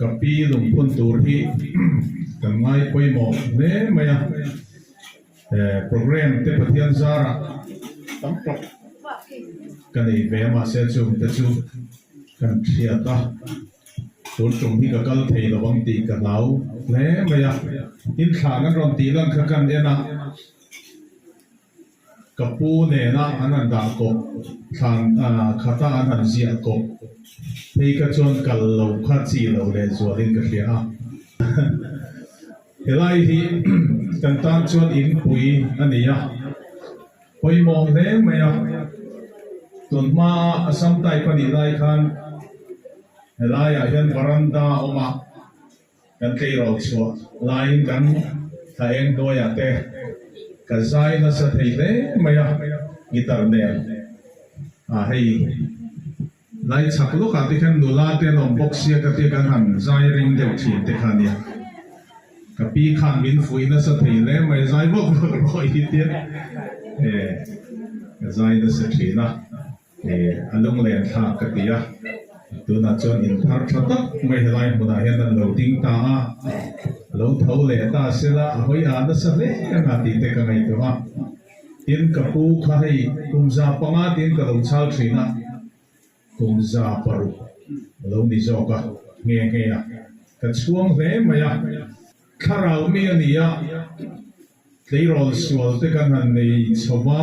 kapi lung pun tur hi kan ngai poi mo ne maya program te pathian zara tam tok kan ei ve ma se chu te chu kan thia ta tur chung hi ka kal thei lawang ti ka lau ne maya in thla nan ron ti lang kha kan ena kapu ne na anan da ko thang khata anan zia ko hei ka chon kal lo kha chi lo le zualin ka hria a helai hi kan tan chon in pui ania poi mong le maya tun ma asam tai pani lai khan helai a hian varanda oma kan tei ro chua lain kan thaeng doya te ka zai na sa thei le maya gitar ne hei lai chak lo ka ti khan nula te nom boxia ka ti kan han zai ring de thi te khania ka pi khan min fui na sa thei le mai zai bok roi hi ti zai na sa thi na alung len tha ka ti ya tu na chon in thar thata mai lai mu na hian an lo ding ta lo thau le ta se la hoi a na sa le ka ti te ka ngai to ha tin ka pu kha hei kum za panga tin ka lo chal thina kum za paru lo ni zo ka nge nge ya ka chuang ve maya kharau mi ania leirol sual te kan han nei choma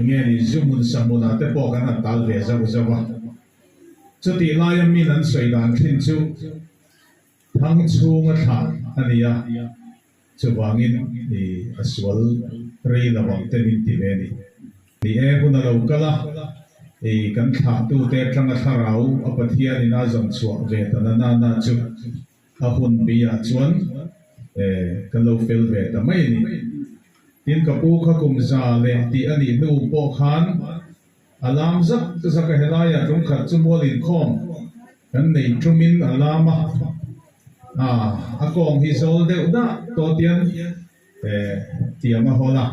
nge ni zumun samuna te po kan han tal ve za za wa chu ti lai mi nan soi dan thin chu thang chung a tha ania chu wangin ni aswal rei la wang te min ti ve ni e hun lo kala kan thla tu te tlang a tharau a pathia ni na zong chuak ve ta na na chu a hun bi a chuan kan lo fel ve ta mai ni tin ka pu kha kum za le ti ani nu po khan alam zak zak a helaya tung khat chu molin khom kan nei tumin alama a kong hi zol deuh da to tian tiang a hola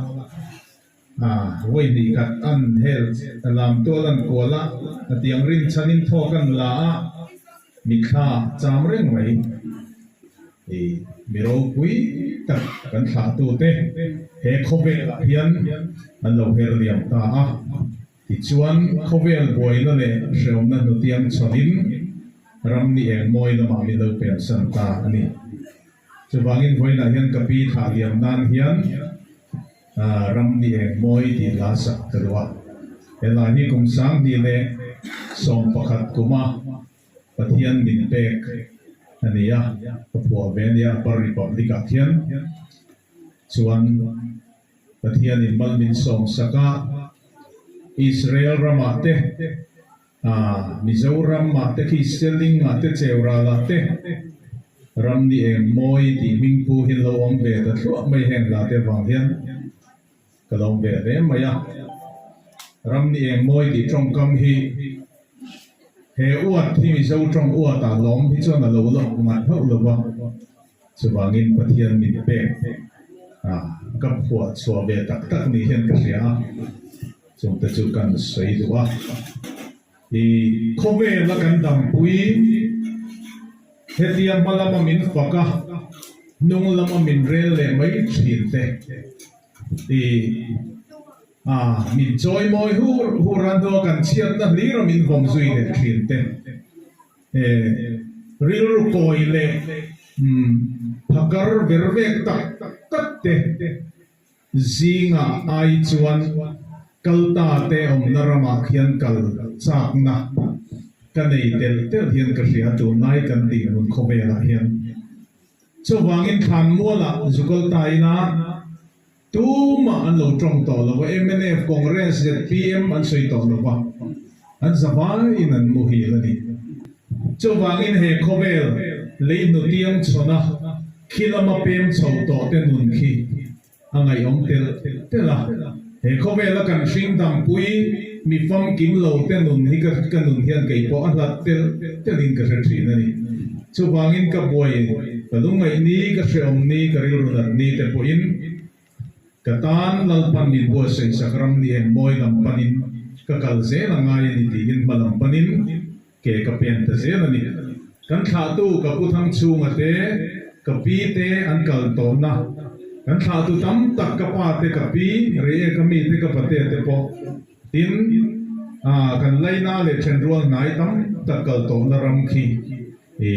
voi ni kat an hel alam to lan kola tiang rin chanin tho kan la mi kha cham reng mai mi ro pui tak kan thla tu te he khobe la hian an lo her liam ta ti chuan khovel boi la le reom na nu tiang chonin ram ni eng moi na ma mi lo pen san ta ani chuwangin voi na hian kapi tha liam nan hian ram ni eng moi ti la sak terwa ela hi kum sang ni le som pakhat kuma pathian min pek ania papua venia par republic athian chuan pathian in mal min som saka Israel ramate Mizoram mate ki selling mate cheura la te ram ni eng moi ti ming pu hin lo ong ve ta thua mai heng la te wang hian kalong ve re maya ram ni eng moi ti trong kam hi he uat thi mi zo trong uat ta lom hi chon lo lo ngat ho lo wa chuwangin pathian min pe kap huat chua ve tak tak ni hian ka ria chung te chu kan sei duwa i khove la kan dam pui hetiam malama min faka nung lama min rel le mai thin te min joy moi hu ran do kan chiat na li ro min vom zui le thin te ril ru koi le phagar vervek tak tak te zinga ai chuan kalta te om narama khian kal chak na kanei tel hian ka hria tu nai kan ti mun khobe la hian chu wangin than mola zukal tai na tu ma an lo trong to lo MNF congress PM an soi to lo wa an zawai in an mu hi la ni chu wangin he khobel le nu tiang chona khilama pem chho to te nun khi angai om tel he khove la kan hring dam pui mi fam kim lo te nun hi ka nun hian kei po an lat tel in ka thri na ni chu wangin ka boi palungai ni ka hreom ni ka ril runat ni te po in ka tan lal pan ni bo sei sakram ni en moi lam panin ka kal ze la ngai ni ti in malam panin ke ka pen ta ze na ni kan tha tu ka pu thang chung ate ka pi te an kal tom na kan tha tu tam tak ka pa te ka pi re ka mi te ka pate te po tin kan laina le chen ruang nai tam tak kal tom na ram khi e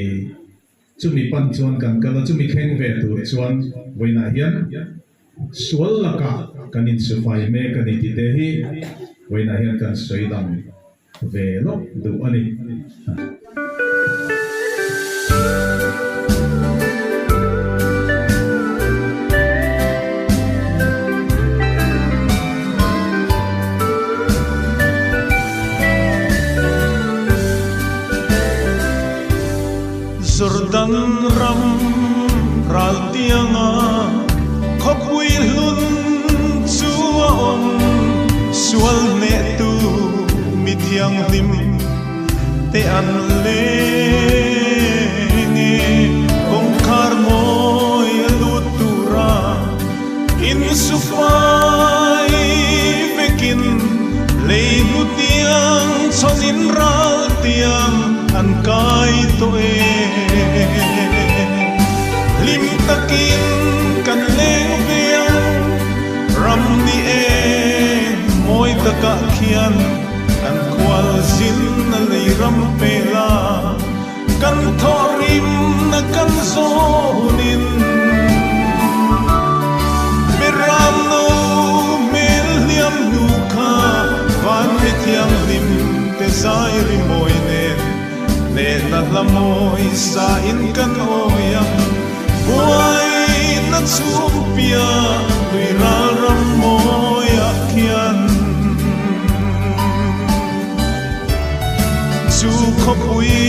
chumi pan chuan kan kala chumi kheng ve tu chuan voina hian sual laka kanin sufai me kaniti te hi voina hian kan soidam ve lo du ani Jordan ram ral tianga khopui lun chuom sual ne tu mithiang lim te an le nge kong khar moi lutura in sufai vekin leinu tiang chonin ral tiang an kai to lim takin kan leng viang ram ni moi taka khian an kwal zin na lei ram pela kan thorim na kan zonin meram no mel liam nu kha van thiam lim te sai ri moi ne na lamoi sa in kan oyam buai na chupia lui ral ram moi akian chu khopui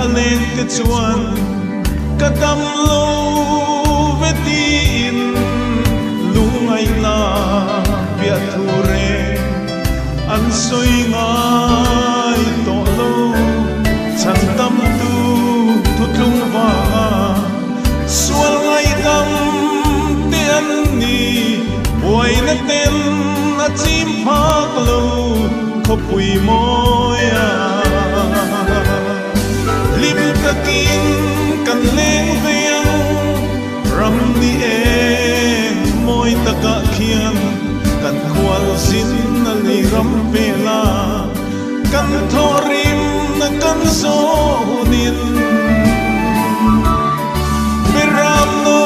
aleng te chuan kadam lo vetin lungai na bia thure an soi ngai to lo chan tâm tu thut lung va sual ngai dam tian ni boy na ten na chim phak lo khopui moya lim takin kan leng veang ram ni moi taka khian kan khwal zin na li ram pela kan thorim na kan zonin meram no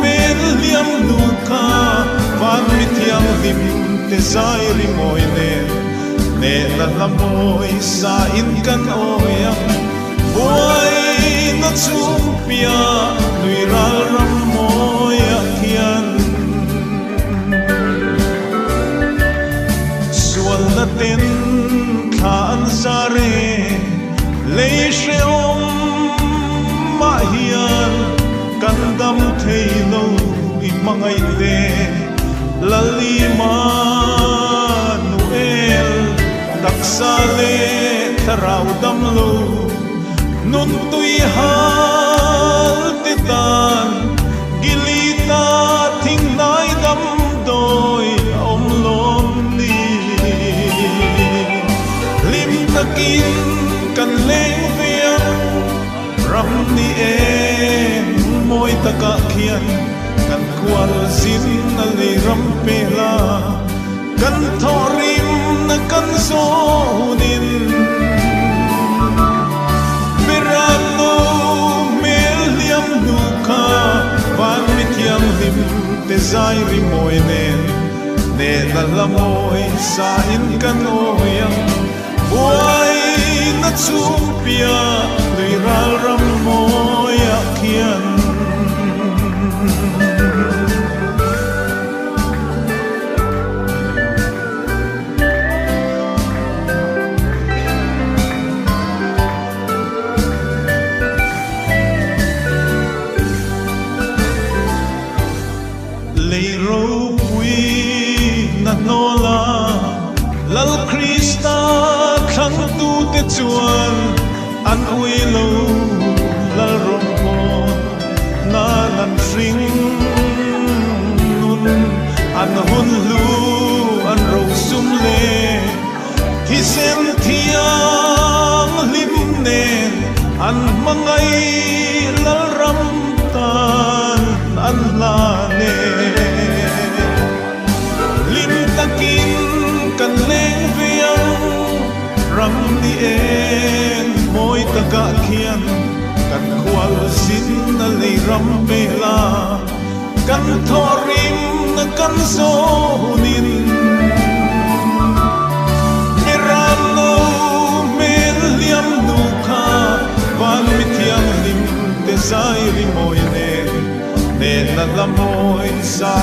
mel liam luka van mithiam lim te sai ri moi ne na lamoi sa in kan oyam boy na chupia lui ral ram moi akian sual na ten khan zare lei sheom ma hian kan dam thei lo i mangai te lali manuel taksa le tharau dam lo nun tui hal te tan gilita thing nai dam doi om lom ni lim takin kan leng viang ram ni moi taka khian kan kwal zin na le ram pela kan thorim na kan zonin mirano mel liam luka van mithiam lim te zai ri moi ne na lamoi sa in kan oyam buai na chupia lui ral ram moi akian leiro pui na nola lal krista thang tu te chuan an ui lo lal rom mo na lan ring nun an hun lu an ro sum le hi sem thiang lim ne an mangai lal ram tan an la ne lim takin kan le viang ram ni en moi taka khian kan khwal sin na le ram bela kan thorim na kan so nin miram no mel liam nu kha van mithiam lim te sai ri moi ne na la moi sa